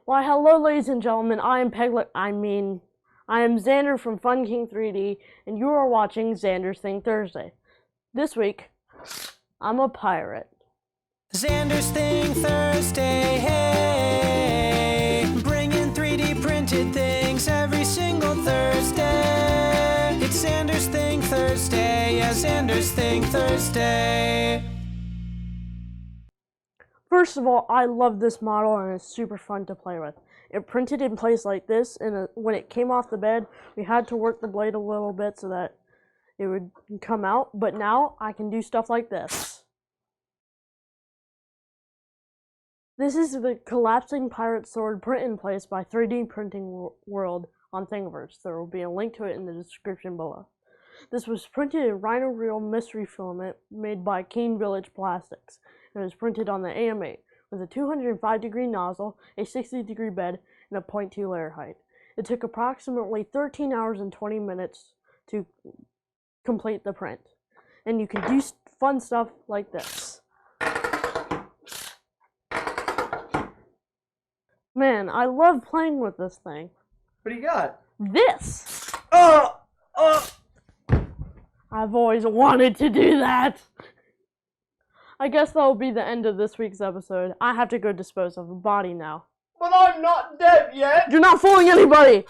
Why, hello, ladies and gentlemen. I am Xander from Fun King 3D, and you are watching Xander's Thing Thursday. This week, I'm a pirate. Xander's Thing Thursday, hey, bringing 3D printed things every single Thursday. It's Xander's Thing Thursday, yeah, Xander's Thing Thursday. First of all, I love this model and it's super fun to play with. It printed in place like this, and when it came off the bed, we had to work the blade a little bit so that it would come out, but now I can do stuff like this. This is the collapsing pirate sword print in place by 3D Printing World on Thingiverse. There will be a link to it in the description below. This was printed in Rhino Reel mystery filament made by Keen Village Plastics. It was printed on the AM8 with a 205-degree nozzle, a 60-degree bed, and a 0.2 layer height. It took approximately 13 hours and 20 minutes to complete the print. And you can do fun stuff like this. Man, I love playing with this thing. What do you got? This! Oh! I've always wanted to do that! I guess that'll be the end of this week's episode. I have to go dispose of a body now. But I'm not dead yet! You're not fooling anybody!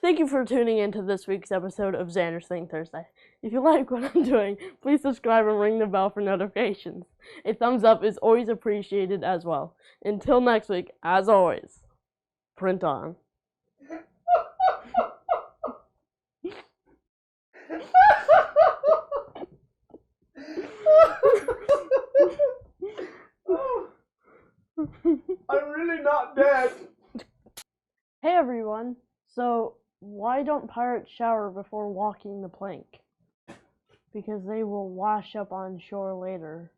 Thank you for tuning in to this week's episode of Xander's Thing Thursday. If you like what I'm doing, please subscribe and ring the bell for notifications. A thumbs up is always appreciated as well. Until next week, as always, print on. I'm really not dead. Hey everyone, so why don't pirates shower before walking the plank? Because they will wash up on shore later.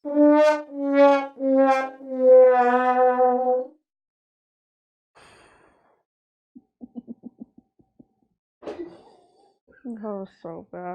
That was so bad.